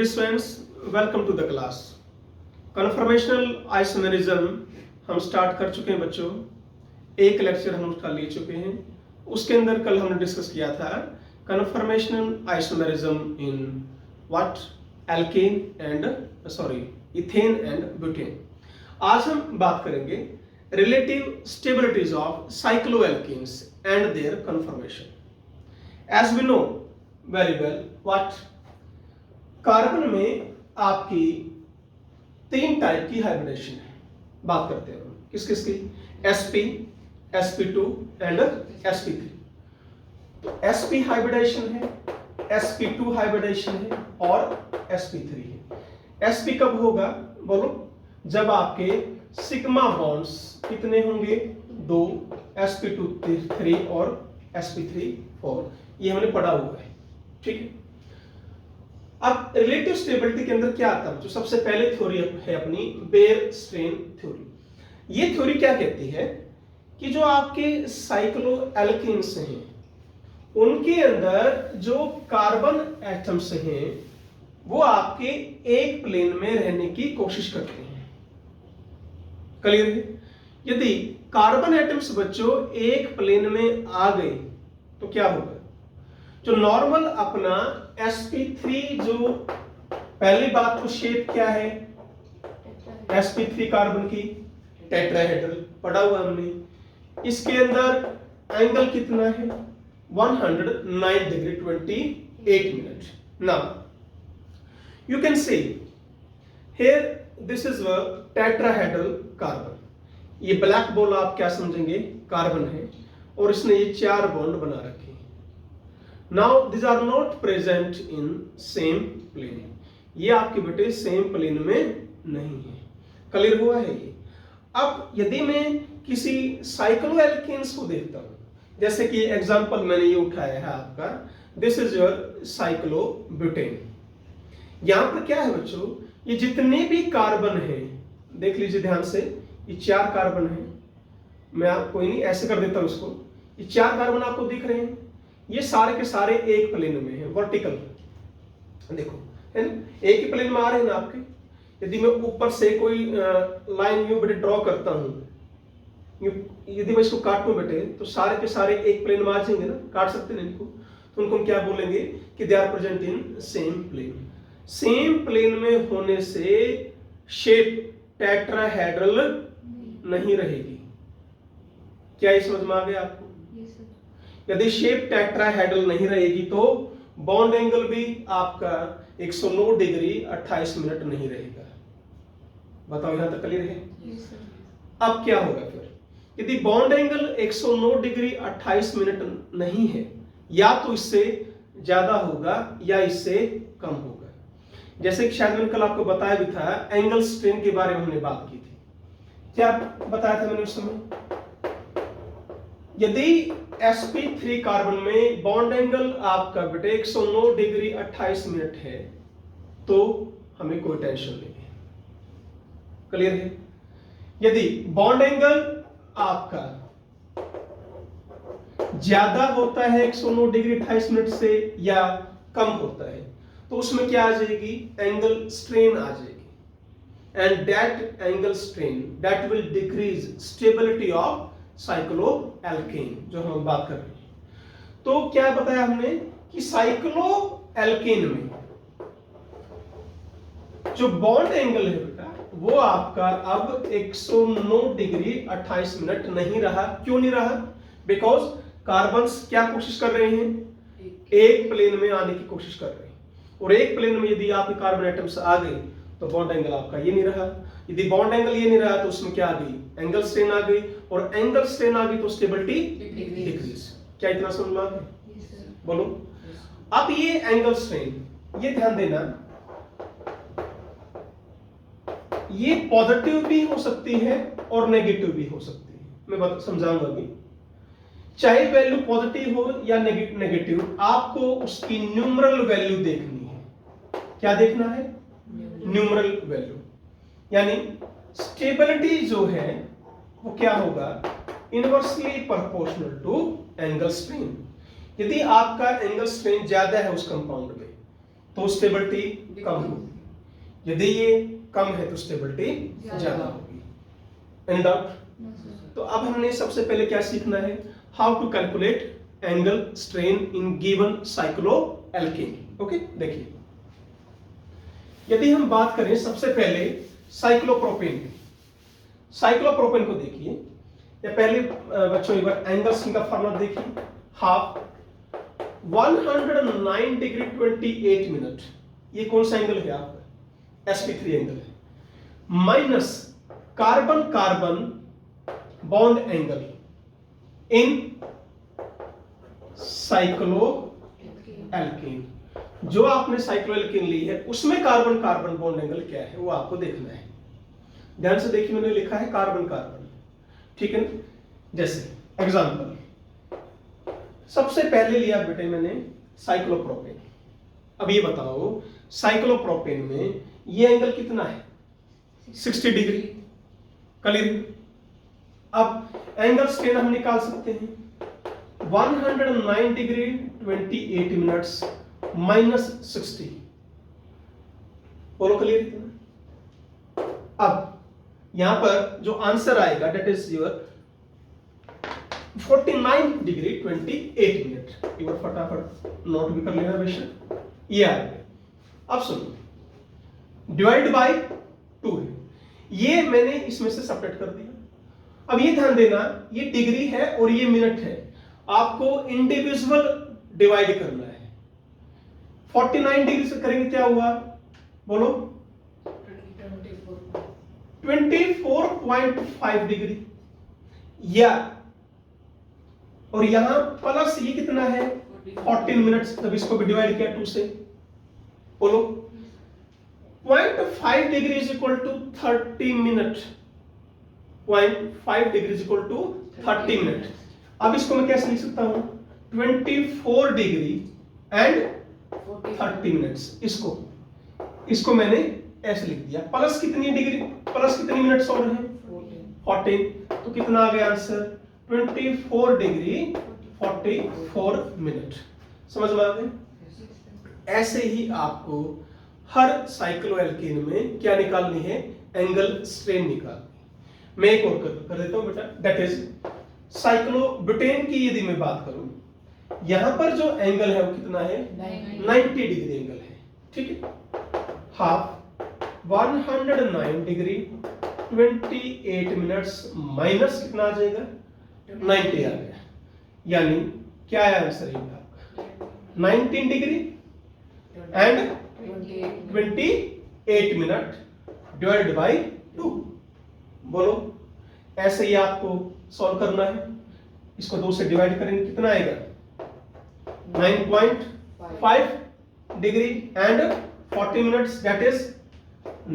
Dear students, welcome to the class. Conformational isomerism हम start कर चुके हैं बच्चों। एक लेक्चर हम उसका ले चुके हैं। उसके अंदर कल हमने डिस्कस किया था conformational isomerism in what alkane and ethane and butane. आज हम बात करेंगे relative stabilities of cycloalkanes and their conformation. As we know very well what carbon में आपकी 3 टाइप की हाइब्रिडेशन है। बात करते हैं हम किस किस की, sp, sp2 एंड sp3। तो sp हाइब्रिडेशन है, sp2 हाइब्रिडेशन है और sp3 है। sp कब होगा बोलो? जब आपके सिग्मा बॉन्ड्स कितने होंगे? 2, sp2 3 और sp3 4। ये हमने पढ़ा हुआ है, ठीक है। अब रिलेटिव स्टेबिलिटी के अंदर क्या आता है? जो सबसे पहले थ्योरी है अपनी बेयर स्ट्रेन थ्योरी। ये थ्योरी क्या कहती है कि जो आपके साइक्लोएल्केन्स हैं उनके अंदर जो कार्बन एटम्स हैं वो आपके एक प्लेन में रहने की कोशिश करते हैं। क्लियर है? यदि कार्बन एटम्स बच्चों एक प्लेन में आ गए तो क्या होगा? जो नॉर्मल अपना sp3 जो पहली बात तो शेप क्या है sp3 कार्बन की? टेट्राहेड्रल, पढ़ा हुआ हमने। इसके अंदर एंगल कितना है? 109 degree 28 minute. Now you can see here this is a tetrahedral carbon. ये ब्लैक बॉल आप क्या समझेंगे? कार्बन है और इसने ये 4 बॉन्ड बना रखे हैं। Now these are not present in same plane। ये आपके बेटे सेम प्लेन में नहीं है। क्लियर हुआ है ये? अब यदि मैं किसी साइक्लोएल्केन्स को देखता हूं, जैसे कि एग्जांपल मैंने ये उठाया है आपका, दिस इज योर साइक्लोब्यूटेन। यहां पर क्या है बच्चों? ये जितने भी कार्बन हैं देख लीजिए ध्यान से, ये 4 कार्बन है। मैं आप कोई नहीं ऐसे कर देता हूं इसको। ये 4 कार्बन आपको दिख रहे हैं, ये सारे के सारे एक प्लेन में है, वर्टिकल। देखो है ना, एक ही प्लेन में आ रहे हैं ना आपके। यदि मैं ऊपर से कोई लाइन यूं बेटे ड्रॉ करता हूं, यदि मैं इसको काटूं बेटे तो सारे के सारे एक प्लेन में आ जाएंगे ना, काट सकते हैं इनको। तो उनको हम क्या बोलेंगे कि they are present in same plane. Same plane में होने से शेप टेट्राहेड्रल नहीं रहेगी। क्या ये समझ में आ गया आपको? यदि शेप टेट्राहेड्रल नहीं रहेगी तो बॉन्ड एंगल भी आपका 109 डिग्री 28 मिनट नहीं रहेगा। बताओ यहां तक क्लियर है? अब क्या होगा फिर? यदि बॉन्ड एंगल 109 डिग्री 28 मिनट नहीं है, या तो इससे ज्यादा होगा या इससे कम होगा। जैसे कि शायद मैंने कल आपको बताया भी था, एंगल स्ट्रेन के बारे में हमने बात की थी। क्या बताया था मैंने उस समय? यदि sp3 कार्बन में बॉन्ड एंगल आपका बेटे 109 डिग्री 28 मिनट है तो हमें कोई टेंशन नहीं है। क्लियर है? यदि बॉन्ड एंगल आपका ज्यादा होता है 109 डिग्री 28 मिनट से या कम होता है तो उसमें क्या आ जाएगी? एंगल स्ट्रेन आ जाएगी। And that angle strain that will decrease stability of cycloalkane, जो हम बात कर रहे हैं। तो क्या बताया हमने कि साइक्लोएल्केन में जो बॉन्ड एंगल है बेटा वो आपका अब 109 डिग्री 28 मिनट नहीं रहा। क्यों नहीं रहा? बिकॉज कार्बन्स क्या कोशिश कर रहे हैं? एक प्लेन में आने की कोशिश कर रहे हैं। और एक प्लेन में यदि आपके कार्बन एटम्स आ गए तो बॉन्ड एंगल आपका ये नहीं रहा। यदि बॉन्ड एंगल ये नहीं रहा तो उसमें क्या आ गई? एंगल स्ट्रेन आ गई। और एंगल स्ट्रेन आ गई तो स्टेबिलिटी डिक्रीज। क्या इतना समझ में आ गया? बोलो। अब ये एंगल स्ट्रेन, ये ध्यान देना, ये पॉजिटिव भी हो सकती है और नेगेटिव भी हो सकती है। मैं बात समझाऊंगा अभी। चाहे वैल्यू पॉजिटिव हो या नेगेटिव, आपको उसकी न्यूमरल वैल्यू देखनी है। क्या देखना है? Numeral value. यानी स्टेबिलिटी जो है वो क्या होगा? Inversely proportional to angle strain. यदि आपका एंगल स्ट्रेन ज्यादा है उस कंपाउंड में, तो स्टेबिलिटी कम होगी, यदि ये कम है तो स्टेबिलिटी ज्यादा होगी। Any doubt? तो अब हमने सबसे पहले क्या सीखना है, how to calculate angle strain in given cycloalkane. Okay, देखिए यदि हम बात करें सबसे पहले साइक्लोप्रोपेन की, साइक्लोप्रोपेन को देखिए, या पहले बच्चों एक बार एंगल स्ट्रेन का फॉर्मूला देखिए, हाफ 109 डिग्री 28 मिनट, ये कौन सा एंगल है आपका, sp3 एंगल है, minus carbon carbon bond angle in cycloalkane. जो आपने साइक्लोएल्केन ली है उसमें कार्बन कार्बन बॉन्ड एंगल क्या है वो आपको देखना है। ध्यान से देखिए, मैंने लिखा है कार्बन कार्बन, ठीक है ना। जैसे एग्जांपल, सबसे पहले लिया बेटे मैंने साइक्लोप्रोपेन। अब ये बताओ साइक्लोप्रोपेन में ये एंगल कितना है, 60 डिग्री। क्लियर? अब एंगल स्ट्रेन हम निकाल सकते हैं 109 डिग्री 28 मिनट्स माइनस 60। बोलो क्लियर कितना? अब यहां पर जो आंसर आएगा that is your 49 degree 28 minute. एक बार फटाफट नोट भी कर लेना बेशक, ये आ गया। अब सुनो, डिवाइड बाय 2 है, ये मैंने इसमें से सेपरेट कर दिया। अब ये ध्यान देना, ये डिग्री है और ये मिनट है, आपको इंडिविजुअल डिवाइड करना है। 49 डिग्री से करेंगे क्या हुआ, बोलो 24.5 डिग्री, या और यहां प्लस ये कितना है 14 मिनट्स, तब इसको भी डिवाइड किया 2 से, बोलो 0.5 degree is equal to 30 minute. 0.5 degree is equal to 30 minute. अब इसको मैं कैसे लिख सकता हूं, 24 डिग्री एंड 30 मिनट्स। इसको मैंने ऐसे लिख दिया। प्लस कितनी डिग्री, प्लस कितनी मिनट्स और हैं 14, तो कितना आ गया आंसर 24 डिग्री 44 मिनट। समझ में आ गए? ऐसे ही आपको हर साइक्लोएल्केन में क्या निकालनी है, एंगल स्ट्रेन निकालनी। मैं एक और कर देता हूं बेटा, दैट इज साइक्लोब्यूटेन की यदि मैं बात करूं, यहां पर जो एंगल है वो कितना है 90 डिग्री एंगल है, ठीक है। हाफ 109 डिग्री 28 मिनट्स माइनस कितना आ जाएगा 90 आ गया, यानी क्या है आंसर आपका 19 degree and 28 minute divided by 2। बोलो, ऐसे ही आपको सॉल्व करना है। इसको 2 से डिवाइड करेंगे कितना आएगा 9.5 degree and 40 minutes, that is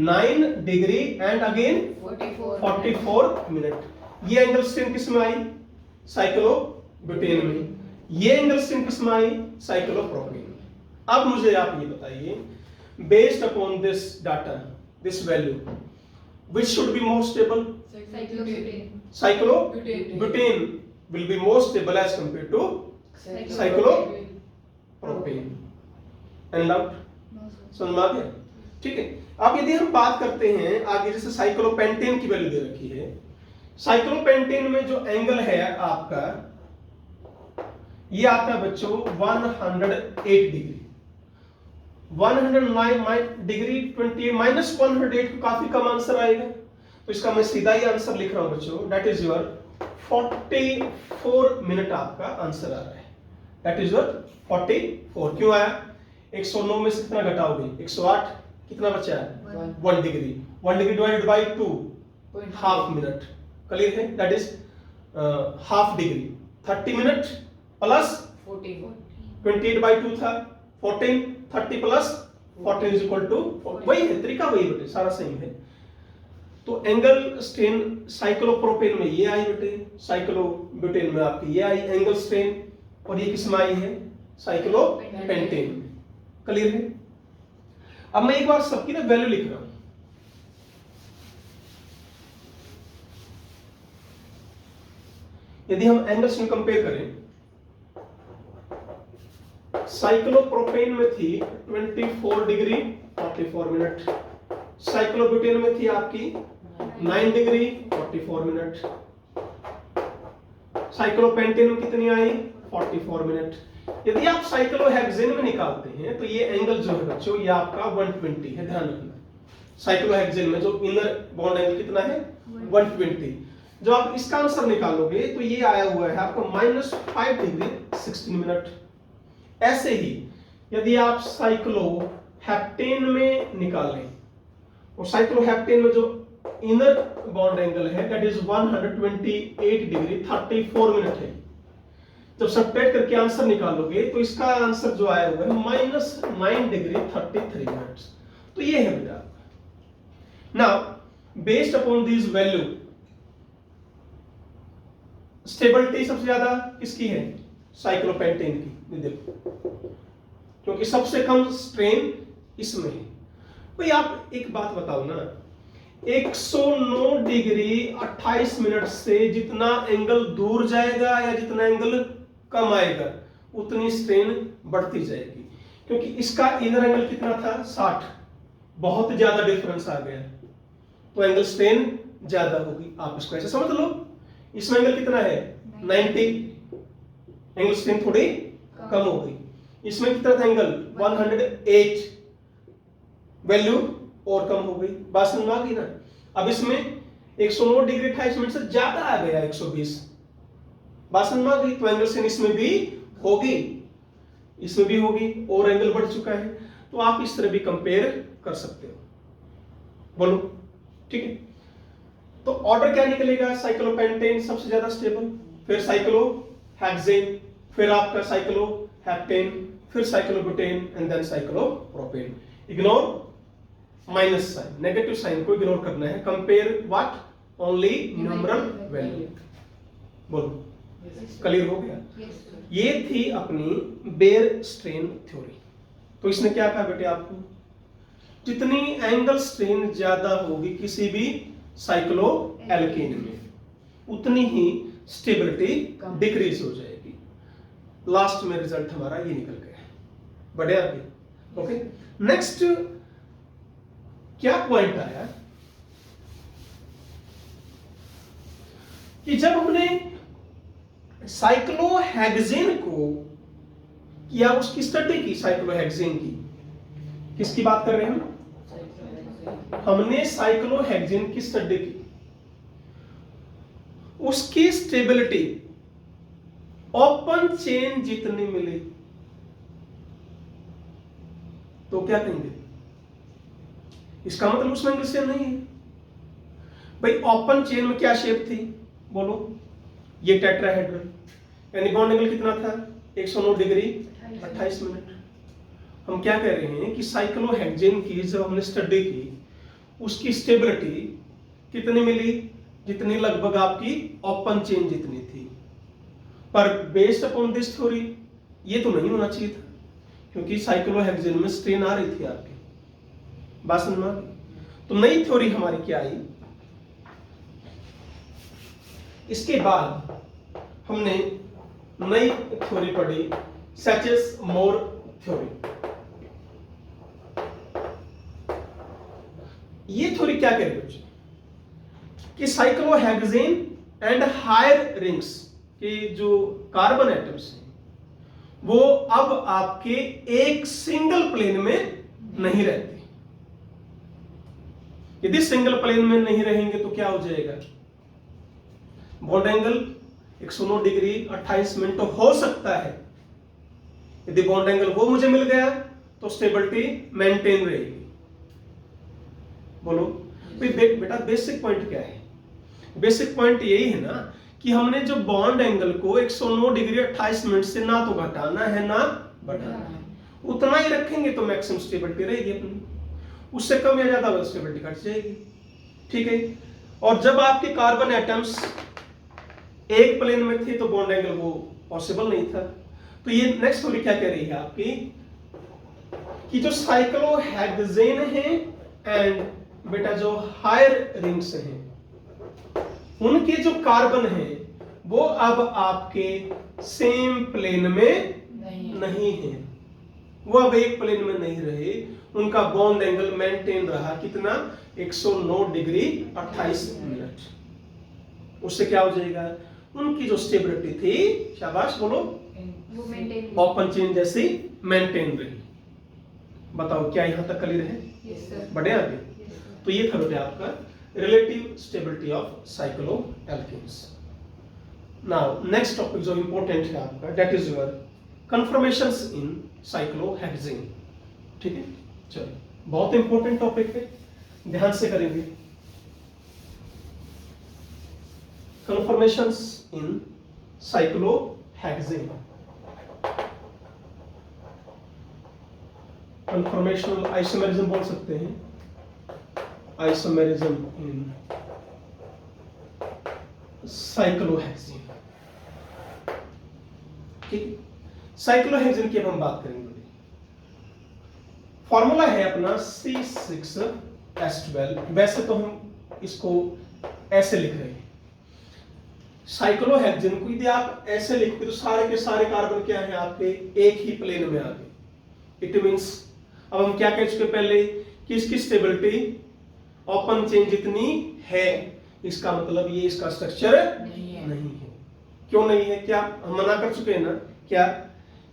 9 degree and again 44 minute. ये एंगल स्ट्रेन किस में आई, साइक्लोब्यूटेन में। ये एंगल स्ट्रेन किस में आई, साइक्लोप्रोपेन। अब मुझे आप ये बताइए, based upon this data, this value, which should be more stable? Cyclobutane will be more stable as compared to cyclopropane. And out? समझ में आ गया? ठीक है। अब यदि हम बात करते हैं आगे, जैसे साइक्लोपेंटेन की वैल्यू दे रखी है। साइक्लोपेंटेन में जो एंगल है आपका, ये आता है बच्चों 108 डिग्री। 109 डिग्री 28 माइनस 108 को काफी कम आंसर आएगा, तो इसका मैं सीधा ही आंसर लिख रहा हूं बच्चों, दैट इज योर 44 मिनट आपका आंसर आ रहा है। That is your 44। क्यों आया, 109 में से कितना घटाओगे 108, कितना बचा है 1 degree. 1 degree divided by 2 half minute. Clear है? That is half degree 30 minute plus 28 by 2 था 14, 30 प्लस 14 इज इक्वल टू, वही है तरीका, वही बेटे, सारा सेम है। तो एंगल स्ट्रेन साइक्लोप्रोपेन में ये आई बेटे, साइक्लोब्यूटेन में आपकी ये आई एंगल स्ट्रेन, और ये किस में आई है साइक्लोपेंटेन में। क्लियर है? अब मैं एक बार सबकी ना वैल्यू लिख रहा हूं। यदि हम एंगल स्ट्रेन कंपेयर करें, साइक्लोप्रोपेन में थी 24 डिग्री 44 मिनट, साइक्लोब्यूटेन में थी आपकी 9 डिग्री 44 मिनट, साइक्लोपेंटेन में कितनी आई 44 मिनट। यदि आप साइक्लोहेक्सेन में निकालते हैं तो ये एंगल जो है बच्चों ये आपका 120 है, ध्यान रखना। साइक्लोहेक्सेन में जो इनर बॉन्ड एंगल कितना है 120। जब आप इसका आंसर निकालोगे तो ये आया हुआ है आपको -5 डिग्री 16 मिनट। ऐसे ही यदि आप साइक्लोहेप्टेन में निकालें और साइक्लोहेप्टेन में जो इनर बॉन्ड एंगल है दैट इज 128 डिग्री 34 मिनट है। जब सब्ट्रैक्ट करके आंसर निकालोगे तो इसका आंसर जो आया हुआ है -9 डिग्री 33 मिनट्स। तो ये है बेटा। Now based upon this value stability सबसे ज्यादा किसकी है साइक्लोपेंटेन की, देखो क्योंकि सबसे कम स्ट्रेन इसमें है। भाई आप एक बात बताओ ना, 109 डिग्री 28 मिनट से जितना एंगल दूर जाएगा या जितना एंगल कम आएगा उतनी स्ट्रेन बढ़ती जाएगी, क्योंकि इसका इनर एंगल कितना था 60, बहुत ज्यादा डिफरेंस आ गया तो एंगल स्ट्रेन ज्यादा होगी। आप इसको ऐसे समझ लो, इसमें एंगल कितना है 90, एंगल स्ट्रेन थोड़ी कम हो गई। इसमें कितना था एंगल 108, वैल्यू और कम हो गई। बात समझ में आ गई ना। अब इसमें 109 डिग्री 28 मिनट से ज्यादा आ गया 120, बात समझ में आ गई। तो एंगल स्ट्रेन इसमें भी होगी, इसमें भी होगी और एंगल बढ़ चुका है। तो आप इस तरह भी कंपेयर कर सकते हो, बोलो ठीक है। तो ऑर्डर क्या निकलेगा, साइक्लोपेंटेन सबसे ज्यादा स्टेबल, फिर साइक्लोहेक्सेन, फिर आपका साइक्लोहेप्टेन, फिर cyclobutane and then cyclopropane. Ignore minus sign, negative sign को इग्नोर करना है। Compare what only numeral value. बोलो क्लियर हो गया। ये थी अपनी बेयर स्ट्रेन थ्योरी। तो इसने क्या कहा बेटे आपको, जितनी एंगल स्ट्रेन ज्यादा होगी किसी भी साइक्लो एल्केन में उतनी ही स्टेबिलिटी डिक्रीज हो जाएगी। लास्ट में रिजल्ट हमारा ये निकल गया। बढ़े आगे। ओके, नेक्स्ट क्या पॉइंट आया कि जब हमने साइक्लोहेक्सेन को किया, उसकी स्टडी की, साइक्लोहेक्सेन की, किसकी बात कर रहे हैं हमने साइक्लोहेक्सेन की स्टडी की। उसकी स्टेबिलिटी ओपन चेन जितनी मिली तो क्या कहेंगे, इसका मतलब उसमें एंगल स्ट्रेन नहीं है। भाई ओपन चेन में क्या शेप थी बोलो, ये टेट्राहेड्रल, यानी बॉन्ड एंगल कितना था 109 डिग्री 28 मिनट। हम क्या कह रहे हैं कि साइक्लोहेक्सेन की जब हमने स्टडी की उसकी स्टेबिलिटी कितनी मिली, जितनी लगभग आपकी ओपन चेन जितनी थी। पर बेस्ड अपॉन दिस थ्योरी ये तो नहीं होना चाहिए था, क्योंकि साइक्लोहेक्सेन में स्ट्रेन आ रही थी आपकी, बात समझ में। तो नई थ्योरी हमारी क्या आई, इसके बाद हमने नई थ्योरी पढ़ी सैचेस मोर थ्योरी। ये थ्योरी क्या कह रही है कि साइक्लोहेक्सेन एंड हायर रिंग्स के जो कार्बन एटम्स हैं वो अब आपके एक सिंगल प्लेन में नहीं रहते। यदि सिंगल प्लेन में नहीं रहेंगे तो क्या हो जाएगा, बॉन्ड एंगल 109 डिग्री 28 मिनट तो हो सकता है। यदि बॉन्ड एंगल वो मुझे मिल गया तो स्टेबिलिटी मेंटेन रहेगी। बोलो बेटा बेसिक पॉइंट क्या है, बेसिक पॉइंट यही है ना कि हमने जो बॉन्ड एंगल को 109 डिग्री 28 मिनट से ना तो घटाना है ना बढ़ाना है, उतना ही रखेंगे तो मैक्सिमम स्टेबिलिटी रहेगी अपनी, उससे कम या ज्यादा स्टेबिलिटी घट जाएगी। ठीक है। और जब आपके कार्बन एटम्स एक प्लेन में थे तो बॉन्ड एंगल वो पॉसिबल नहीं था। तो ये नेक्स्ट थ्योरी क्या कह रही है आपकी कि जो साइक्लोहेक्सेन है एंड बेटा जो हायर रिंग्स हैं उनके जो कार्बन हैं वो अब आपके सेम प्लेन में नहीं है। वो अब एक प्लेन में नहीं रहे, उनका बॉन्ड एंगल मेंटेन रहा कितना 109 डिग्री 28 मिनट। उससे क्या हो जाएगा, उनकी जो स्टेबिलिटी थी, शाबाश बोलो, ओपन चेन जैसी मेंटेन रही। बताओ क्या यहां तक क्लियर है? Yes sir. बढ़े आगे? तो ये था बेटा आपका relative stability of cycloalkenes. Now next topic जो इंपॉर्टेंट है आपका, that is your conformations in cyclohexane. ठीक है, चलो बहुत इंपॉर्टेंट टॉपिक है, ध्यान से करेंगे। कन्फर्मेशंस इन साइक्लोहेक्सेन, कन्फर्मेशनल आइसोमेरिज्म बोल सकते हैं, आइसोमेरिज्म इन साइक्लोहेक्सेन। ठीक, साइक्लोहेक्सेन की अब हम बात करेंगे। फॉर्मूला है अपना C6H12। वैसे तो हम इसको ऐसे लिख रहे हैं, साइक्लोहेक्सेन को यदि आप ऐसे लिखते तो सारे के सारे कार्बन क्या है आपके एक ही प्लेन में आ गए। इट मींस अब हम क्या कह चुके पहले कि इसकी स्टेबिलिटी ओपन चेन जितनी है, इसका मतलब ये इसका स्ट्रक्चर नहीं है। क्यों नहीं है? क्या हम मना कर चुके हैं ना, क्या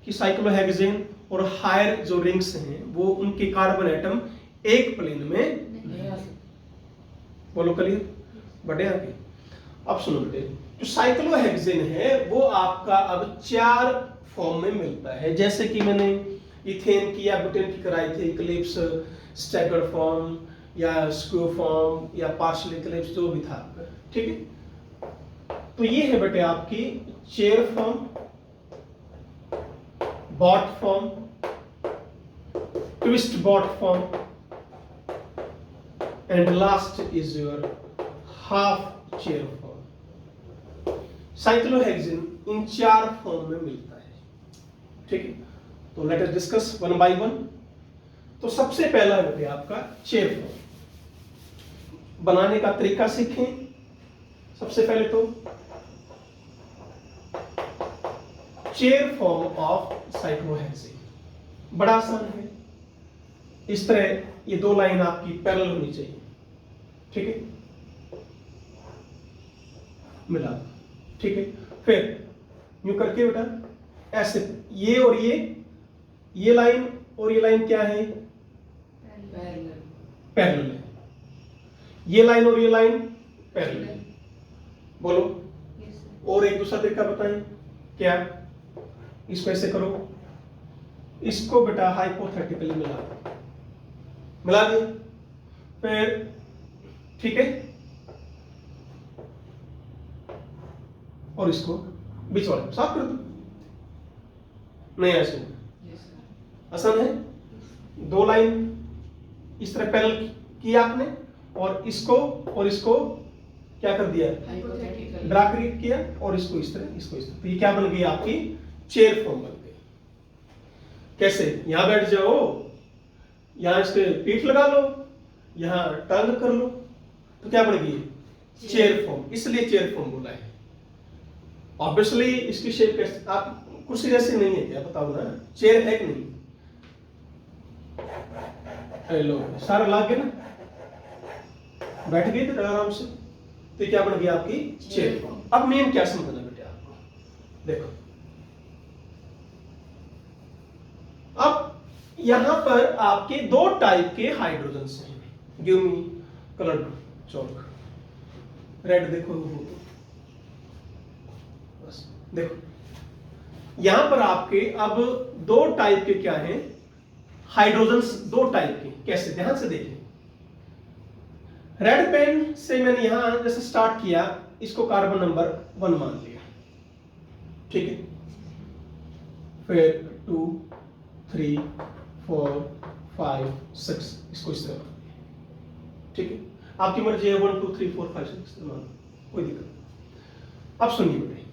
कि साइक्लोहेक्सेन और हायर जो रिंग्स हैं वो उनके कार्बन एटम एक प्लेन में नहीं आ सकते। बोलो क्लियर? बढ़े आगे? अब सुनो बेटे, जो साइक्लोहेक्सेन है वो आपका अब 4 फॉर्म में मिलता है। जैसे कि मैंने इथेन की या बुटेन की कराई थी, इक्लिप्स, स्टैगर्ड फॉर्म या स्क्यू फॉर्म या पार्शियल इक्लिप्स, जो भी था। ठीक है, तो ये है बेटे आपकी chair form, boat form, twist boat form and last is your half chair form. Cyclohexane in 4 form में मिलता है। ठीक है, तो let us discuss one by one. तो सबसे पहला है आपका चेयर फॉर्म। बनाने का तरीका सीखें। सबसे पहले तो चेयर फॉर्म ऑफ साइक्लोहेक्सेन बड़ा आसान है। इस तरह ये 2 लाइन आपकी पैरेलल होनी चाहिए। ठीक है, मिला। ठीक है, फिर यूं करके बेटा ऐसे ये और ये लाइन और ये लाइन क्या है? पैरेलल है। ये लाइन और ये लाइन पैरेलल है। बोलो। और एक दूसरा तरीका बताएं क्या? इसको ऐसे करो, इसको बेटा हाइपोथेटिकली मिला दिया। फिर ठीक है, और इसको बीच वाले साफ कर दो। नहीं ऐसे आसान है। 2 लाइन इस तरह पैरेलल किया आपने, और इसको क्या कर दिया? ड्रा किया, और इसको इस तरह, इसको इस तरह। तो ये क्या बन गई आपकी चेयर फॉर्म बन गई। कैसे? यहां बैठ जाओ, यहां इसके पीठ लगा लो, यहां टांग कर लो, तो क्या बन गई? Chair form. इसलिए चेयर फॉर्म बोला है। ऑब्वियसली इसकी शेप कैसे? आप कुर्सी जैसी नहीं है क्या? बताओ ना, चेयर है कि नहीं? हेलो, सारा लाग गया ना, बैठ गए थे आराम से, तो क्या बन गया आपकी चेयर फॉर्म। अब मेन क्या समझना बेटे आपको, देखो अब यहां पर आपके 2 टाइप के हाइड्रोजन हैं। गिव मी कलर चौक, रेड देखो, बस देखो यहां पर आपके अब 2 टाइप के क्या हैं हाइड्रोजन्स, 2 टाइप के। कैसे? ध्यान से देखें। रेड पेन से मैंने यहां जैसे स्टार्ट किया, इसको कार्बन नंबर 1 मान लिया। ठीक है, फिर 2 3 4 5 6 इसको इस तरह मान लिया। ठीक है, आपकी मर्जी है 1 2 3 4 5 6 मान, कोई दिक्कत नहीं। अब सुनिए बेटे,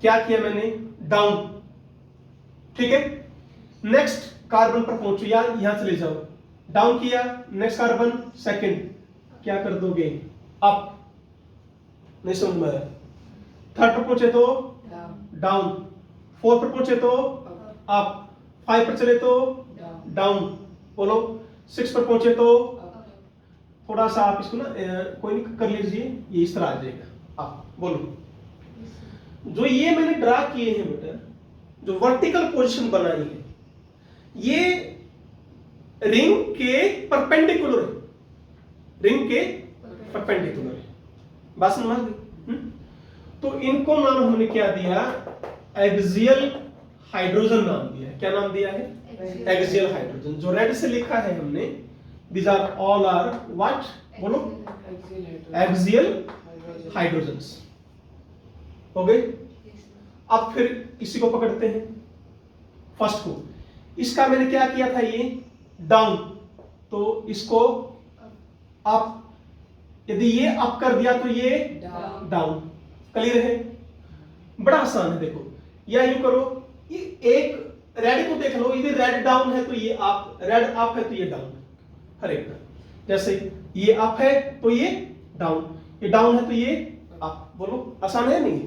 क्या किया मैंने? डाउन। ठीक है, नेक्स्ट कार्बन पर पहुंचो, यहां चले जाओ, डाउन किया, नेक्स्ट कार्बन सेकंड, क्या कर दोगे? अप। नहीं समझ में आया? थर्ड पर पहुंचे तो डाउन, 4 पर पहुंचे तो अप, 5 पर चले तो डाउन, बोलो 6 पर पहुंचे तो थोड़ा सा आप इसको ना कोई नहीं कर लीजिए, ये इस तरह आ जाएगा अप, बोलो। जो ये मैंने ड्रा किए हैं बेटा, जो वर्टिकल पोजीशन बनाई है, ये रिंग के परपेंडिकुलर है, रिंग के परपेंडिकुलर है, बात समझ गई? तो इनको नाम हमने क्या दिया, एक्सियल हाइड्रोजन नाम दिया है। क्या नाम दिया है? Axial hydrogen. जो रेड से लिखा है हमने, these are all are what, बोलो, एक्सियल हाइड्रोजन्स। हो गए? अब फिर इसी को पकड़ते हैं, फर्स्ट को। इसका मैंने क्या किया था, ये डाउन, तो इसको अप, यदि ये अप कर दिया तो ये डाउन। क्लियर है? बड़ा आसान है, देखो, या यूं करो, ये एक रेड को देख लो, यदि रेड डाउन है तो ये अप, रेड अप है तो ये डाउन, हर एक का। जैसे ये अप है तो ये डाउन, ये डाउन है तो ये अप, बोलो आसान है नहीं?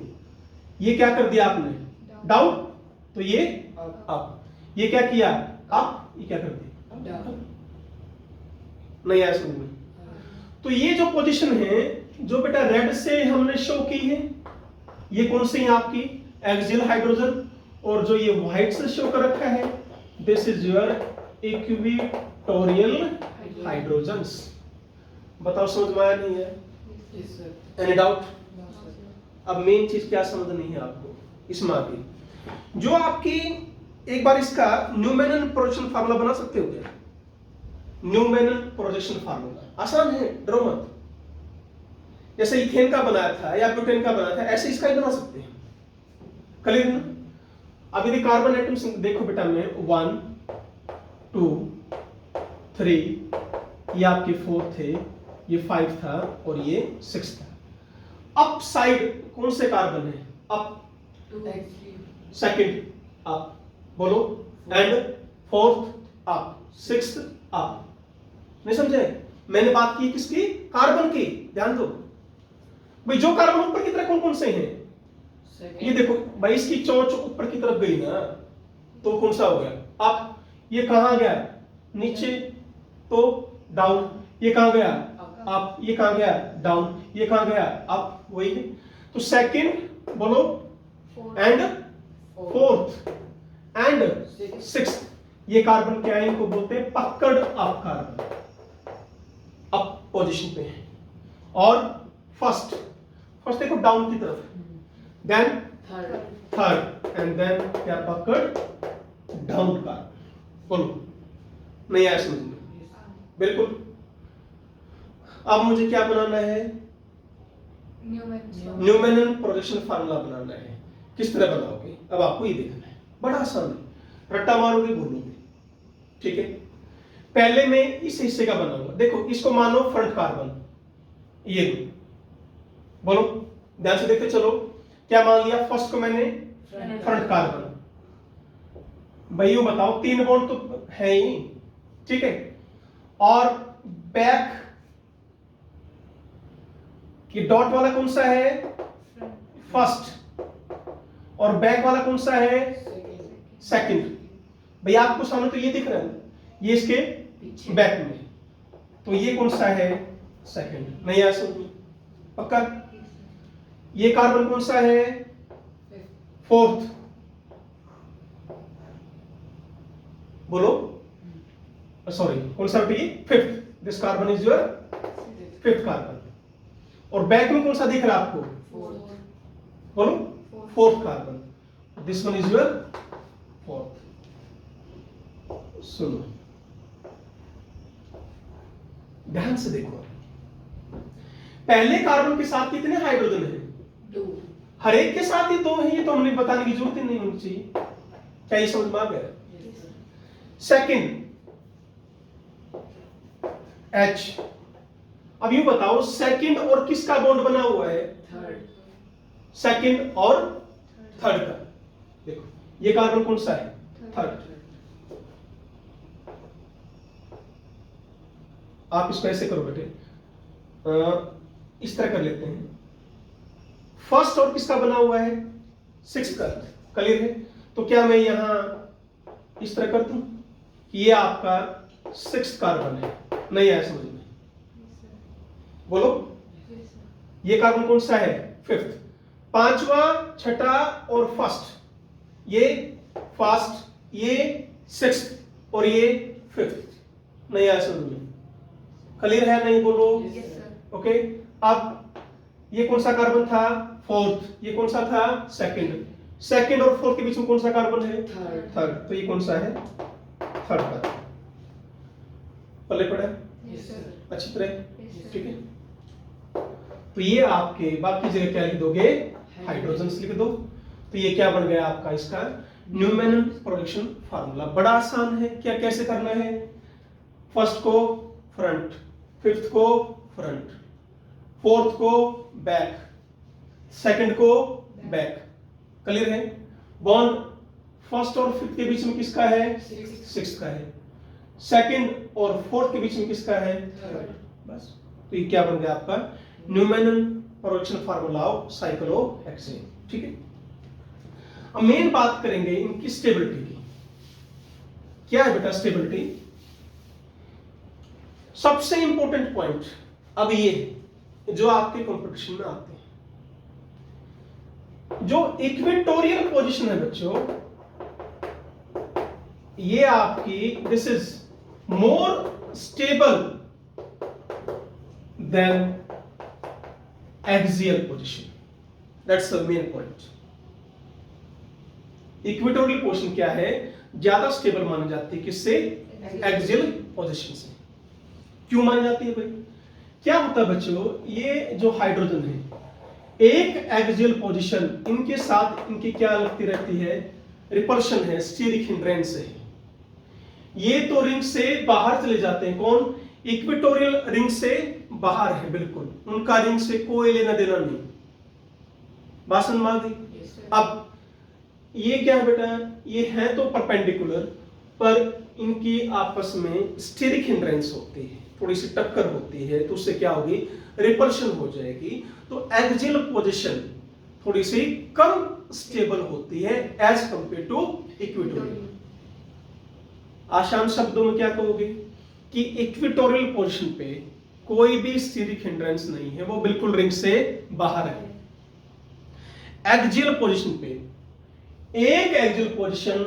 ये क्या कर दिया आपने, डाउन, तो ये अप, ये क्या किया, अप, ये क्या कर दिया, नहीं आया समझ में? तो ये जो पोजीशन है, जो बेटा रेड से हमने शो की है, ये कौन सी है आपकी, एक्सियल हाइड्रोजन, और जो ये व्हाइट से शो कर रखा है, this is your equatorial hydrogens. बताओ समझ में आया नहीं है? Any doubt? अब मेन चीज क्या समझनी है आपको इसमें आगे, जो आपकी, एक बार इसका न्यूमेनन प्रोजेक्शन फार्मूला बना सकते हो क्या? न्यूमेनन प्रोजेक्शन फार्मूला आसान है, डरो मत। जैसे इथेन का बनाया था या ब्यूटेन का बनाया था, ऐसे इसका ही बना सकते हैं। क्लियर ना? अब यदि कार्बन एटम्स देखो बेटा में 1 2 3, ये आपके 4 थे, ये 5 था और ये 6 था। अप साइड कौन से कार्बन है, अप, सेकंड अप, बोलो, and fourth up, sixth up. नहीं समझे? मैंने बात की किसकी, कार्बन की, ध्यान दो भाई। जो कार्बन ऊपर की तरफ कौन कौन से हैं, ये देखो भाई, इसकी चोंच ऊपर की तरफ गई ना, तो कौन सा हो गया, अप। ये कहां गया, नीचे, तो डाउन। ये कहां गया, अप। ये कहां गया, डाउन। ये कहां गया, अप। वही है। तो सेकंड, बोलो, एंड फोर्थ एंड सिक्स्थ, ये कार्बन क्या है, इनको बोलते हैं पकड़ अप कार्बन, अप पोजीशन पे है। और फर्स्ट देखो डाउन की तरफ, देन थर्ड, एंड देन क्या, पकड़ डाउन कार्बन। बोलो, नहीं आया समझ में? बिल्कुल। अब मुझे क्या बनाना है, न्यूमेनन प्रोजेक्शन फार्मूला बनाना है। किस तरह बनाओगे, अब आपको ये देखना है, बड़ा आसान है, रट्टा मारोगे बोलोगे, ठीक है? पहले मैं इस हिस्से का बनाऊंगा, देखो इसको मानो फ्रंट कार्बन, ये बोलो, ध्यान से देखते चलो, क्या मान लिया, फर्स्ट को मैंने फ्रंट कार्बन। भाई यूं बताओ, 3 बॉन्ड तो है ही, ठीक है? और बैक कि डॉट वाला कौन सा है, फर्स्ट, और बैक वाला कौन सा है, सेकंड। भैया आपको सामने तो ये दिख रहा है, ये इसके बैक में, तो ये कौन सा है, सेकंड। नहीं आ सकती, पक्का? ये कार्बन कौन सा है, फोर्थ, बोलो, सॉरी कौन सा, fifth. This carbon is your fifth carbon. और बैक में कौन सा दिख रहा है आपको, बोलो, fourth carbon. This one is your fourth. सुनो, ध्यान से देखो, पहले कार्बन के साथ कितने हाइड्रोजन हैं, 2। हर एक के साथ ही 2 है, ये तो हमने बताने की जरूरत ही नहीं होनी चाहिए। क्या ये समझ में आ गया? Second H। अब यूं बताओ, सेकंड और किसका बॉन्ड बना हुआ है, थर्ड। सेकंड और थर्ड का, देखो ये कार्बन कौन सा है, थर्ड। आप इसको ऐसे करो बेटे, इस तरह कर लेते हैं। फर्स्ट और किसका बना हुआ है, सिक्स्थ का। क्लियर है? तो क्या मैं यहां इस तरह कर दूं कि ये आपका 6th कार्बन है? नहीं आया समझ में? बोलो, ये कार्बन कौन सा है? 5th। 5वां, 6ठा और 1st, ये 1st, ये 6th और ये 5th। नहीं आया समझ में? क्लियर है? नहीं बोलो। ओके, अब ये कौन सा कार्बन था? 4th। ये कौन सा था? 2nd। 2nd और 4th के बीच में कौन सा कार्बन है? 3rd। तो ये कौन सा है? 3rd carbon. पल्ले पड़ा? अच्छी तरह, ठीक है। तो ये आपके बाकी जगह क्या लिख दोगे? हाइड्रोजन्स लिख दो। तो ये क्या बन गया आपका इसका न्यूमैन प्रोडक्शन फार्मूला। बड़ा आसान है। क्या कैसे करना है? 1st को फ्रंट, 5th को फ्रंट, 4th को बैक, 2nd को बैक। क्लियर है? बॉन्ड 1st और 5th के बीच में किसका है? 6th का है। 2nd और 4th के बीच में किसका है? 3rd। बस। तो ये क्या बन गया आपका Newman projection formula of cyclohexane. ठीक है। अब मेन बात करेंगे इनकी स्टेबिलिटी की। क्या है बेटा स्टेबिलिटी? सबसे इंपॉर्टेंट पॉइंट अब ये जो आपके कंपटीशन में आते हैं, जो इक्वेटोरियल पोजीशन है बच्चों, ये आपकी this is more stable then axial position. That's the main point. Equatorial position क्या है? ज्यादा स्टेबल मानी जाती है। किससे? एक्सियल पोजीशन से। क्यों मानी जाती है भाई? क्या होता है बच्चों, ये जो हाइड्रोजन है, एक एक्सियल पोजीशन, इनके साथ इनकी क्या लगती रहती है? रिपल्शन है, स्टीरिक हिंड्रेंस है। ये तो रिंग से बाहर चले जाते हैं। कौन? इक्वेटोरियल रिंग से बाहर है बिल्कुल, उनका रिंग से कोई लेना देना नहीं। बात समझ में आ गई? अब ये क्या है बेटा? ये है तो परपेंडिकुलर, पर इनकी आपस में स्टीरिक हिंड्रेंस होती है, थोड़ी सी टक्कर होती है, तो उससे क्या होगी? रिपल्शन हो जाएगी। तो एक्सियल पोजीशन थोड़ी सी कम स्टेबल होती है एज कंपेयर टू इक्वेटोरियल। आसान शब्दों में क्या कहोगे कि इक्वेटोरियल पोजीशन पे कोई भी स्टीरिक हिंड्रेंस नहीं है, वो बिल्कुल रिंग से बाहर है। एक्सियल पोजीशन पे एक एक्सियल पोजीशन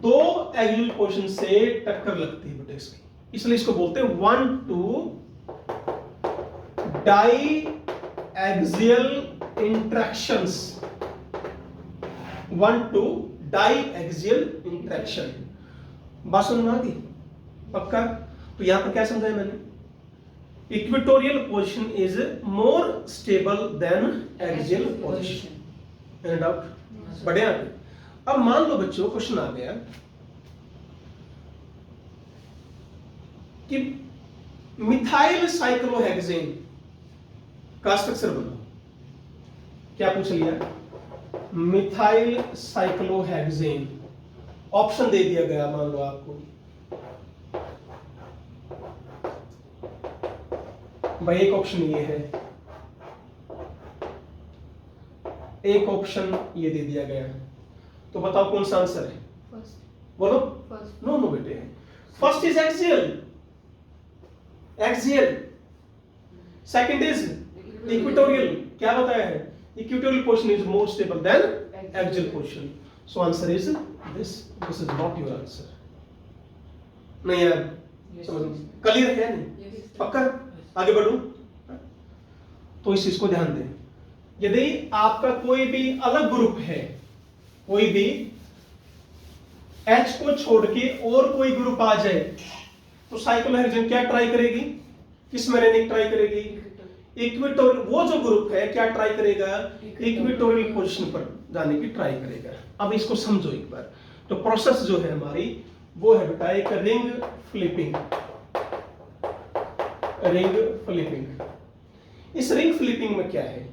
दो एक्सियल पोजीशन से टक्कर लगती है बेटा इसकी, इसलिए इसको बोलते हैं 1-2 diaxial interactions. 1-2 diaxial interaction. बात समझ में आ गई? पक्का? तो यहां पर क्या समझाया मैंने? Equatorial position is more stable then axial position. Any doubt? बढ़िया। अब मान लो बच्चों क्वेश्चन आ गया कि मिथाइल साइक्लोहेक्सेन का स्ट्रक्चर बनाओ। क्या पूछ लिया? Methyl cyclohexane. ऑप्शन दे दिया गया मान लो आपको, भाई एक ऑप्शन ये है, एक ऑप्शन ये दे दिया गया, तो बताओ कौन सा आंसर है? फर्स्ट। बोलो। फर्स्ट। नो नो बेटे, first is axial, axial. Second is equatorial. क्या बताया है? Equatorial position is more stable then axial position. So answer is this is not your answer. नहीं यार, समझ क्लियर है? नहीं पक्का? आगे बढ़ूं? तो इस चीज को ध्यान दें। यदि आपका कोई भी अलग ग्रुप है, कोई भी H को छोड़ के और कोई ग्रुप आ जाए, तो साइक्लोहेक्सेन क्या ट्राई करेगी? किस में रहने की ट्राई करेगी? इक्वेटोरियल। वो जो ग्रुप है क्या ट्राई करेगा? इक्वेटोरियल पोजीशन पर जाने की ट्राई करेगा। अब इसको समझो एक बार। तो प्रोसेस जो है हमारी वो है बेटा एक रिंग फ्लिपिंग। Ring flipping. इस रिंग फ्लिपिंग में क्या है?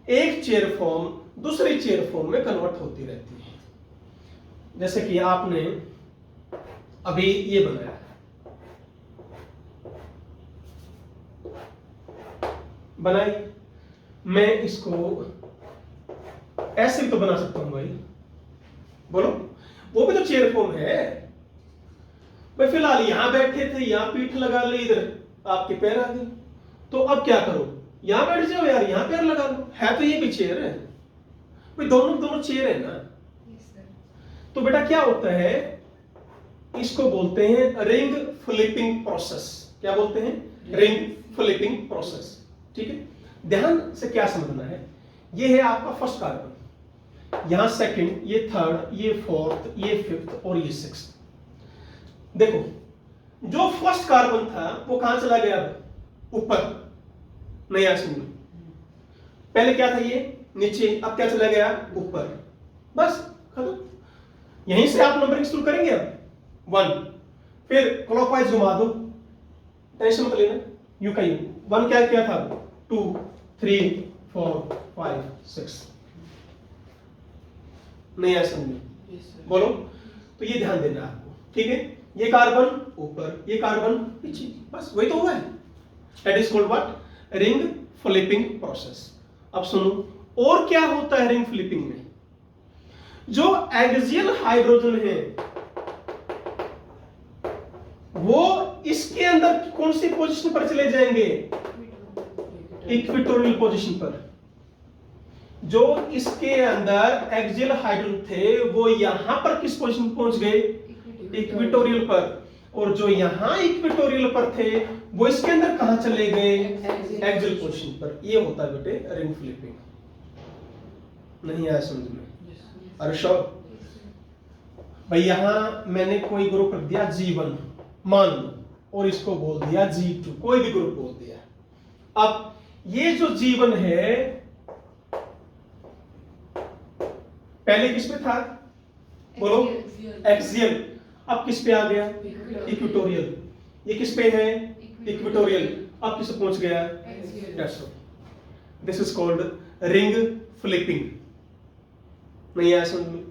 एक चेयर फॉर्म दूसरी चेयर फॉर्म में कन्वर्ट होती रहती है। जैसे कि आपने अभी ये बनाया, बनाई, मैं इसको ऐसे भी तो बना सकता हूं भाई, बोलो। वो भी तो चेयर फॉर्म है भाई। फिलहाल यहां बैठे थे, यहां पीठ लगा ली, इधर आपके पैर आ गए, तो अब क्या करो, यहां बैठ जाओ यार, यहां पैर लगा लो, है तो ये भी चेयर है भाई, दोनों दोनों चेयर है ना। तो बेटा क्या होता है, इसको बोलते हैं रिंग फ्लिपिंग प्रोसेस। क्या बोलते हैं? Ring flipping process. ठीक है, ध्यान से क्या समझना है, ये है आपका फर्स्ट कार्बन, यहां सेकंड, ये थर्ड, ये फोर्थ, ये फिफ्थ और ये सिक्स्थ। देखो जो फर्स्ट कार्बन था वो कहां चला गया, ऊपर, नया सिंगल। पहले क्या था ये नीचे, अब क्या चला गया ऊपर, बस खत्म। यहीं से आप नंबरिंग शुरू करेंगे अब 1, फिर क्लॉकवाइज घुमा दो, टेंशन मत लेना, यू का यू। 1 क्या था, 2 3 4 5 6, नया सिंगल। बोलो, तो ये ध्यान देना आपको, ठीक है। ये कार्बन ऊपर, ये कार्बन नीचे, बस वही तो हुआ है। That is called what, ring flipping process. अब सुनो, और क्या होता है रिंग फ्लिपिंग में, जो एक्सियल हाइड्रोजन है वो इसके अंदर कौन सी पोजीशन पर चले जाएंगे, इक्वेटोरियल पोजीशन पर। जो इसके अंदर एक्सियल हाइड्रोजन थे वो यहां पर किस पोजीशन पहुंच गए, इक्वेटोरियल पर। और जो यहां इक्वेटोरियल पर थे वो इसके अंदर कहां चले गए, एक्सियल पोजीशन पर। ये होता है बेटे रिंग फ्लिपिंग। नहीं आया समझ में? अरे श्योर भाई, यहां मैंने कोई ग्रुप रख दिया G1 मान लो, और इसको बोल दिया G2, कोई भी ग्रुप बोल दिया। अब ये जो G1 है पहले किस पे था, बोलो, एक्सियल। अब किस पे आ गया, इक्वेटोरियल। ये किस पे है, इक्वेटोरियल। अब किस पे पहुंच गया, this is called ring flipping. नहीं आया समझ में?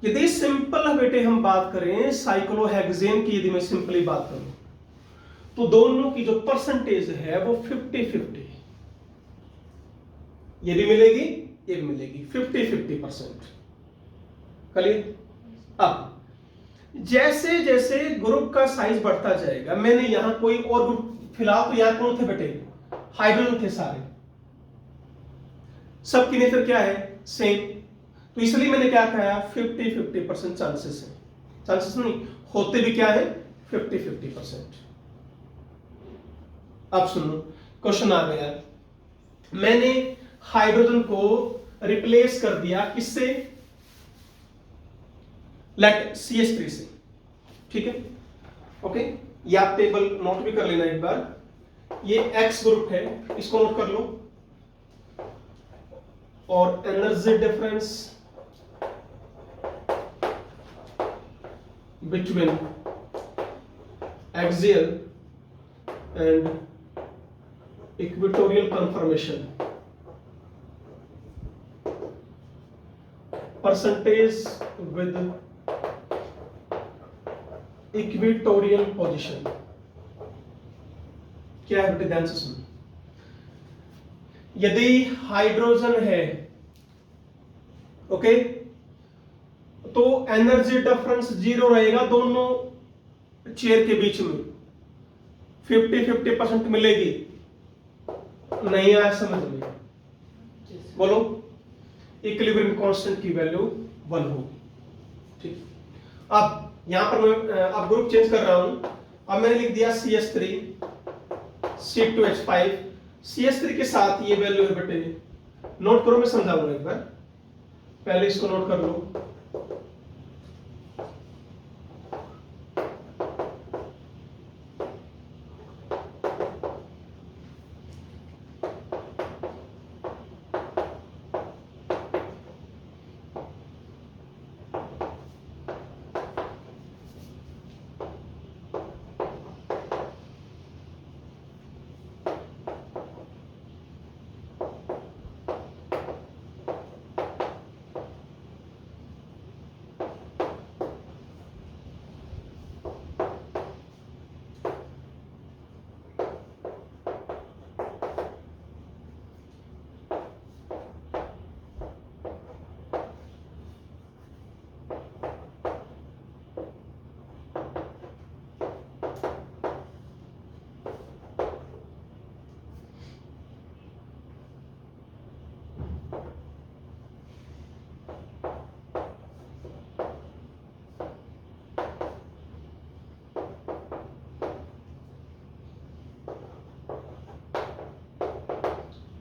यदि सिंपल बेटे हम बात करें साइक्लोहेक्सेन की, यदि मैं सिंपली बात करूं तो दोनों की जो परसेंटेज है वो 50-50 है। ये भी मिलेगी, ये भी मिलेगी, 50-50%। क्लियर? अब जैसे जैसे ग्रुप का साइज बढ़ता जाएगा, मैंने यहां कोई और ग्रुप, फिलहाल तो यहां कौन थे बेटे, हाइड्रोजन थे सारे, सबकी नेचर क्या है, सेम। तो इसलिए मैंने क्या कहा, 50-50% चांसेस है, चांसेस नहीं, होते भी क्या है, 50-50%। अब सुनो, क्वेश्चन आ गया, मैंने हाइड्रोजन को रिप्लेस कर दिया किससे, लेट CH3 से। ठीक है, ओके, ये आप टेबल नोट भी कर लेना एक बार। ये X ग्रुप है, इसको नोट कर लो। और energy difference between axial and equatorial conformation, percentage with equatorial position। क्या है बेटे, ध्यान से सुनो। यदि हाइड्रोजन है, ओके, तो एनर्जी डिफरेंस 0 रहेगा दोनों चेयर के बीच में, 50-50% मिलेगी। नहीं आया समझ में? बोलो, इक्विलिब्रियम कांस्टेंट की वैल्यू 1 होगी। ठीक, अब यहां पर मैं अब ग्रुप चेंज कर रहा हूं। अब मैंने लिख दिया CH3 C2H5। CH3 के साथ ये वैल्यू है बेटे, नोट करो, मैं समझाऊंगा एक बार, पहले इसको नोट कर लो।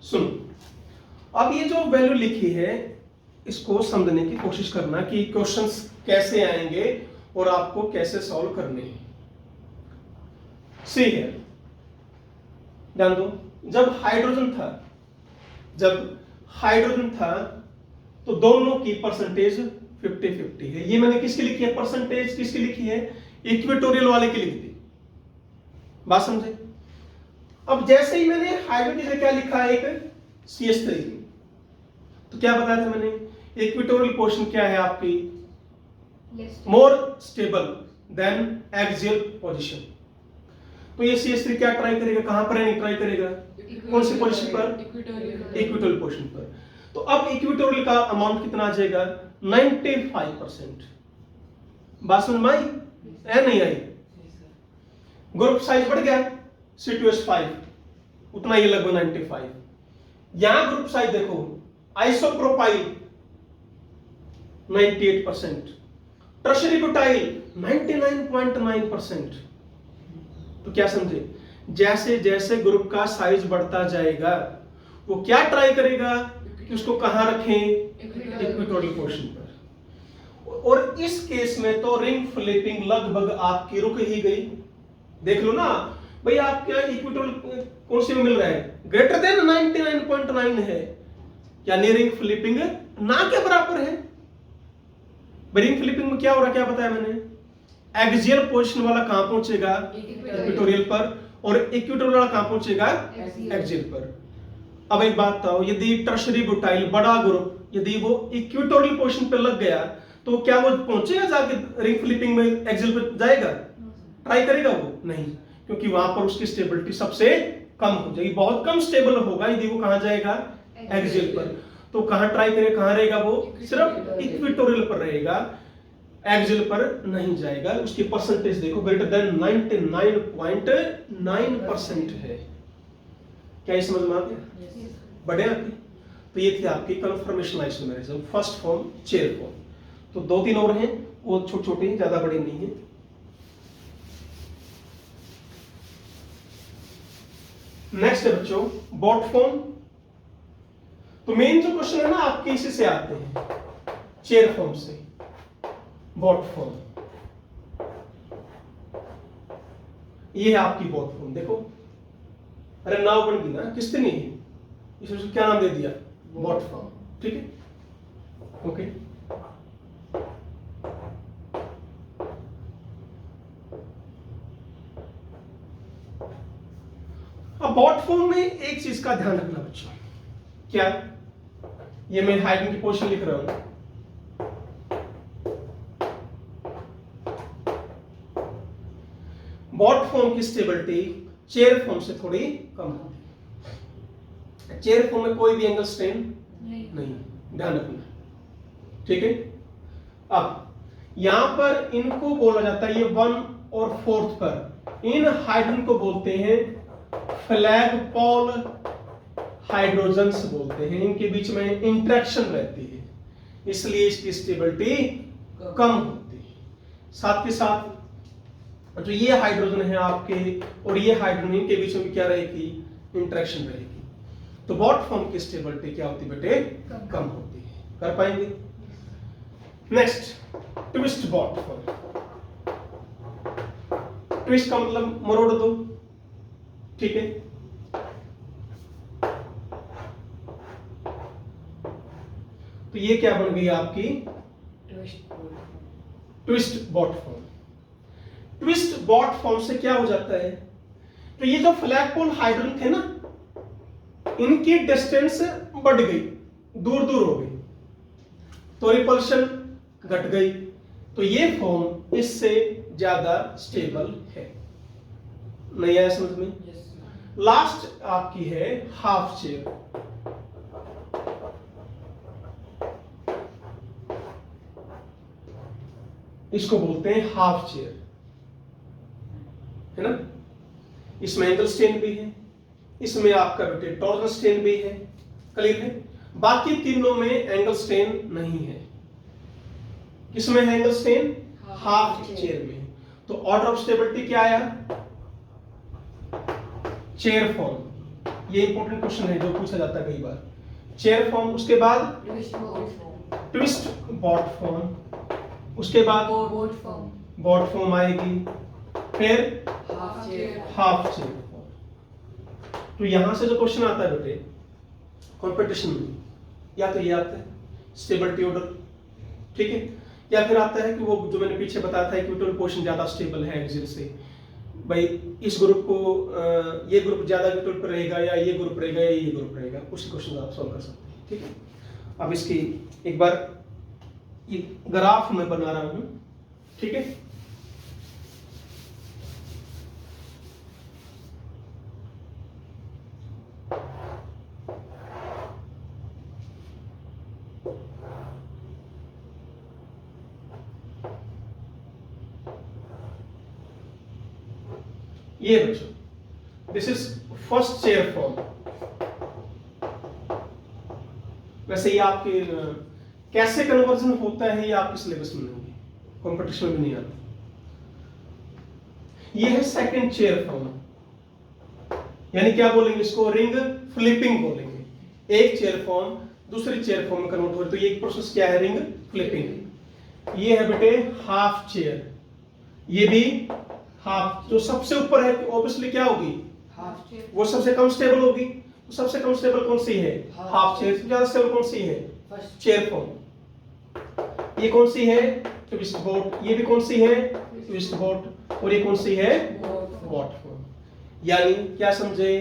सुनो, अब ये जो वैल्यू लिखी है इसको समझने की कोशिश करना कि क्वेश्चंस कैसे आएंगे और आपको कैसे सॉल्व करने हैं। सी है, ध्यान दो, जब हाइड्रोजन था तो दोनों की परसेंटेज 50-50 है। ये मैंने किसकी लिखी है, परसेंटेज किसकी लिखी है, इक्वेटोरियल वाले की लिख दी। बात समझे? अब जैसे ही मैंने हाइड्रोजन की जगह क्या लिखा है, एक CH3, तो क्या बताया था मैंने, इक्वेटोरियल पोर्शन क्या है आपकी, more stable then axial position. तो ये CH3 क्या ट्राई करेगा, कहां पर है, ट्राई करेगा कौन सी पोजीशन पर, इक्वेटोरियल पोजीशन पर। तो अब इक्वेटोरियल का अमाउंट कितना आ जाएगा, 95%। बात समझ में आई या नहीं आई? ग्रुप साइज बढ़ गया, C2H5 उतना ही लगभग 95। यहां ग्रुप साइज देखो, आइसोप्रोपाइल 98%, टर्शियरी ब्यूटाइल 99.9%। तो क्या समझे, जैसे जैसे ग्रुप का साइज बढ़ता जाएगा वो क्या ट्राई करेगा कि उसको कहां रखें, इक्वेटोरियल पोर्शन पर। और इस केस में तो रिंग फ्लिपिंग लगभग आपकी रुक ही गई। देख लो ना भाई, आप क्या इक्वेटोरियल कौन से में मिल रहा है, ग्रेटर देन 99.9 है, यानी रिंग फ्लिपिंग ना के बराबर है। रिंग फ्लिपिंग में क्या हो रहा है, क्या बताया मैंने, एक्सियल पोजीशन वाला कहां पहुंचेगा, इक्वेटोरियल पर, और इक्वेटोरियल वाला कहां पहुंचेगा, एक्सियल पर। अब एक बात बताओ, यदि टर्शियरी ब्यूटाइल बड़ा ग्रुप यदि वो इक्वेटोरियल पोजीशन पे लग गया तो क्या वो पहुंचेगा जाके रिंग फ्लिपिंग में एक्सियल पे जाएगा, ट्राई करेगा वो नहीं, क्योंकि वहां पर उसकी स्टेबिलिटी सबसे कम हो जाएगी, बहुत कम स्टेबल होगा यदि वो कहां जाएगा, एक्सियल पर। तो कहां ट्राई करेगा, कहां रहेगा वो, सिर्फ इक्वेटोरियल पर रहेगा, एक्सियल पर नहीं जाएगा। उसकी परसेंटेज देखो, ग्रेटर देन 99.9% है। क्या ये समझ में आ गया, बढ़े आपकी? तो ये थी आपकी conformational isomerism, first form, chair form. तो 2-3 और हैं, वो छोटे छोटे हैं, ज्यादा बड़े नहीं है। नेक्स्ट है बच्चों बॉट फॉर्म। तो मेन जो क्वेश्चन है ना आपके इसी से आते हैं, चेयर फॉर्म से बॉट फॉर्म। ये है आपकी बॉट फॉर्म, देखो, अरे नाव बन गई ना, किसने नहीं है, इसमें क्या नाम दे दिया, बॉट फॉर्म। ठीक है, ओके। अब बॉट फॉर्म में एक चीज का ध्यान रखना बच्चों, क्या, ये मैं हाइड्रोजन की पोजीशन लिख रहा हूं, बॉट फॉर्म की स्टेबिलिटी चेयर फॉर्म से थोड़ी कम होती है। चेयर फॉर्म में कोई भी एंगल स्ट्रेन नहीं, ध्यान रखना, ठीक है। अब यहां पर इनको बोला जाता है, ये 1 और 4 पर, इन हाइड्रोजन को बोलते हैं फ्लैगपॉल हाइड्रोजन्स बोलते हैं, इनके बीच में इंटरेक्शन रहती है, इसलिए इसकी स्टेबिलिटी कम होती है। साथ के साथ जो ये हाइड्रोजन है आपके और ये हाइड्रोजन के बीच में क्या रहेगी, इंटरेक्शन रहेगी। तो बॉट फॉर्म की स्टेबिलिटी क्या होती है बेटे, कम होती है। कर पाएंगे? Next, twist boat form. Twist का मतलब मरोड़ दो, ठीक है। तो ये क्या बन गई आपकी, twist boat form. Twist boat form से क्या हो जाता है, तो ये जो फ्लैगपोल हाइड्रोजन थे ना, इनकी डिस्टेंस बढ़ गई, दूर दूर हो गई, तो रिपल्शन घट गई, तो ये फॉर्म इससे ज्यादा स्टेबल है। नहीं आया समझ में? लास्ट आपकी है हाफ चेयर। इसको बोलते हैं हाफ चेयर, है ना। इसमें एंगल स्ट्रेन भी है, इसमें आपका बेटे टॉर्जन स्ट्रेन भी है, क्लियर है। बाकी तीनों में एंगल स्ट्रेन नहीं है। किसमें है एंगल स्ट्रेन? हाफ चेयर में। तो ऑर्डर ऑफ स्टेबिलिटी क्या आया? Chair form. ये इंपॉर्टेंट क्वेश्चन है जो पूछा जाता है कई बार। चेयर फॉर्म, उसके बाद ट्विस्ट बॉट फॉर्म, उसके बाद बॉट फॉर्म आएगी, फिर हाफ चेयर फॉर्म। तो यहां से जो क्वेश्चन आता है बेटे कंपटीशन में, या तो ये आता है स्टेबिलिटी ऑर्डर, ठीक है, या फिर आता है कि वो जो मैंने पीछे बताया था इक्विटोरियल पोजीशन ज्यादा स्टेबल है एक्सिल से, भाई इस ग्रुप को ये ग्रुप ज्यादा इक्विटोरियल पर रहेगा या ये ग्रुप रहेगा या ये ग्रुप रहेगा, उसी क्वेश्चन आप सॉल्व कर सकते हैं, ठीक है। अब इसकी एक बार ये ग्राफ मैं बना रहा हूं, ठीक है। ये बच्चों this is first chair form. वैसे ये आपके कैसे कन्वर्जन होता है ये आपके सिलेबस में नहीं है, कंपटीशन में नहीं आता। ये है सेकंड चेयर फॉर्म, यानी क्या बोलेंगे इसको, रिंग फ्लिपिंग बोलेंगे। एक चेयर फॉर्म दूसरी चेयर फॉर्म में कन्वर्ट हो रही, तो ये एक प्रोसेस क्या है, रिंग फ्लिपिंग। ये है बेटे हाफ चेयर, ये भी हाफ। जो सबसे ऊपर है ऑब्वियसली क्या होगी, हाफ चेयर, वो सबसे कम स्टेबल होगी। तो सबसे कम स्टेबल कौन सी है, हाफ चेयर। सबसे ज्यादा स्टेबल कौन सी है, चेयर फॉर्म। ये कौन सी है, ट्विस्ट बोट। ये भी कौन सी है, ट्विस्ट बोट। और ये कौन सी है, बॉट फॉर्म। यानी क्या समझे,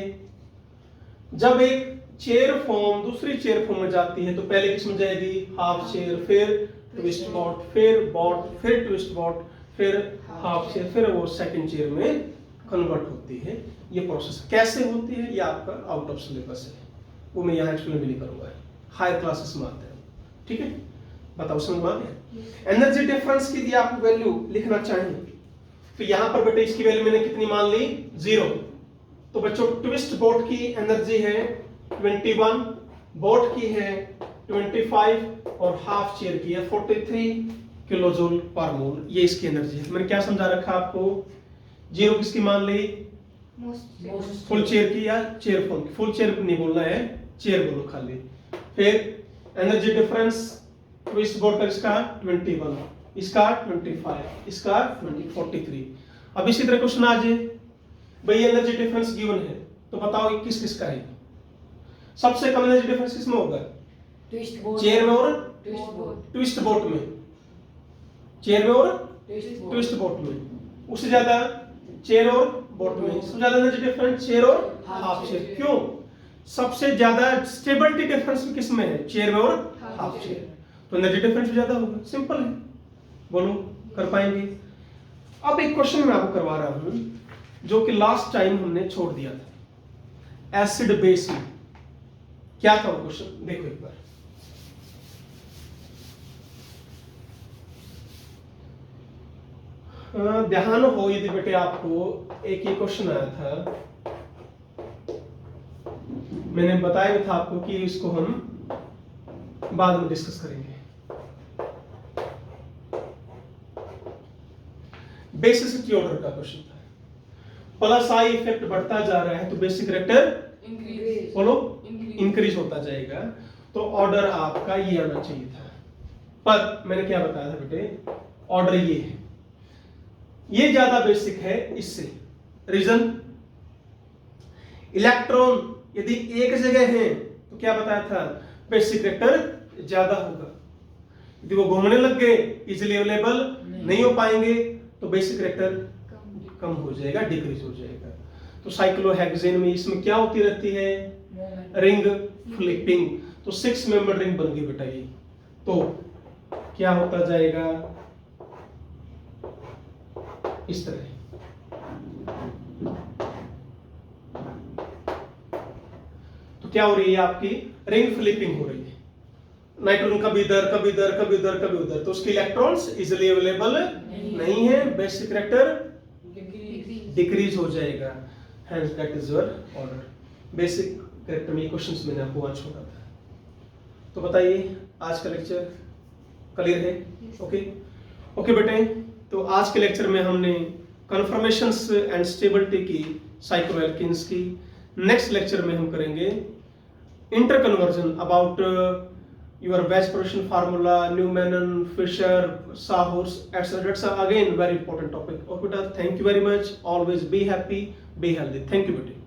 जब एक चेयर फॉर्म दूसरी चेयर फॉर्म में जाती है तो पहले किसमें जाएगी, हाफ चेयर, फिर ट्विस्ट बॉट, फिर बॉट, फिर ट्विस्ट बॉट, फिर हाफ चेयर, फिर वो सेकंड चेयर में कन्वर्ट होती है। ये प्रोसेस कैसे होती है ये आपका आउट ऑफ सिलेबस है, वो मैं यहाँ एक्सप्लेन भी नहीं करूंगा, हायर क्लासेस में आते हैं, ठीक है। बताओ समझ में आ गया। एनर्जी डिफरेंस की दिया आपको वैल्यू लिखना चाहिए, तो यहाँ पर बेटे इसकी वैल्यू मैंने कितनी मान ली, 0। तो बच्चों ट्विस्ट बोट की एनर्जी है 21, बोट की है 25 और हाफ चेयर की है 43 किलोजूल पर मोल। ये इसकी एनर्जी है। मैंने क्या समझा रखा आपको, 0 किसकी मान ली, फुल चेयर की या चेयर फॉर्म की। फुल चेयर नहीं बोलना है, चेयर बोलो खाली। फिर एनर्जी डिफरेंस ट्विस्ट बोट का इसका 21, इसका 25, इसका 43। अब इसी तरह क्वेश्चन आ जाए, भाई एनर्जी डिफरेंस गिवन है तो बताओ किस किस का है। सबसे कम एनर्जी डिफरेंस किसमें होगा, चेयर में और ट्विस्ट बोट में, चेयर में और ट्विस्ट बोट में। उससे ज्यादा चेयर और बोट में। सबसे ज्यादा एनर्जी डिफरेंस चेयर और हाफ चेयर। क्यों, सबसे ज्यादा स्टेबिलिटी डिफरेंस किस में है, चेयर में और हाफ चेयर, तो एनर्जी डिफरेंस भी ज्यादा होगा। सिंपल है, बोलो कर पाएंगे। अब एक क्वेश्चन मैं आपको करवा रहा हूं जो कि लास्ट टाइम हमने छोड़ दिया था, एसिड बेस में। क्या था वो क्वेश्चन, देखो एक बार। ध्यान हो यदि बेटे आपको, एक ये क्वेश्चन आया था, मैंने बताया था आपको कि इसको हम बाद में डिस्कस करेंगे। बेसिसिटी ऑर्डर का क्वेश्चन था, प्लस आई इफेक्ट बढ़ता जा रहा है तो बेसिक कैरेक्टर बोलो इंक्रीज होता जाएगा, तो ऑर्डर आपका ये आना चाहिए था। पर मैंने क्या बताया था बेटे, ऑर्डर ये है, ये ज्यादा बेसिक है इससे। रीजन, इलेक्ट्रॉन यदि एक जगह है तो क्या बताया था, बेसिक कैरेक्टर ज्यादा होगा। यदि वो घूमने लग गए, इजीली अवेलेबल नहीं हो पाएंगे, तो बेसिक कैरेक्टर कम हो जाएगा, डिक्रीज हो जाएगा। तो साइक्लोहेक्सेन में इसमें क्या होती रहती है, रिंग फ्लिपिंग। तो 6 मेंबर रिंग बन गई बेटा ये। तो क्या होता जाएगा इस तरह, तो क्या हो रही है आपकी, रिंग फ्लिपिंग हो रही है। नाइट्रोजन कभी इधर कभी इधर कभी उधर कभी उधर, तो उसके इलेक्ट्रॉन्स इजीली अवेलेबल नहीं है, बेसिक कैरेक्टर डिक्रीज हो जाएगा। Hence that is your order. Basic character में क्वेश्चंस मैंने आपको आज छोड़ा था। तो बताइए आज का लेक्चर क्लियर है, ओके ओके बेटे। तो आज के लेक्चर में हमने कन्फर्मेशंस एंड स्टेबिलिटी की, साइक्लोएल्केन्स की, नेक्स्ट लेक्चर में हम करेंगे inter conversion about your batch production formula, Newman, Fisher, Sahurs, etc. It's again very important topic. Okay, thank you very much. Always be happy, be healthy. Thank you, buddy.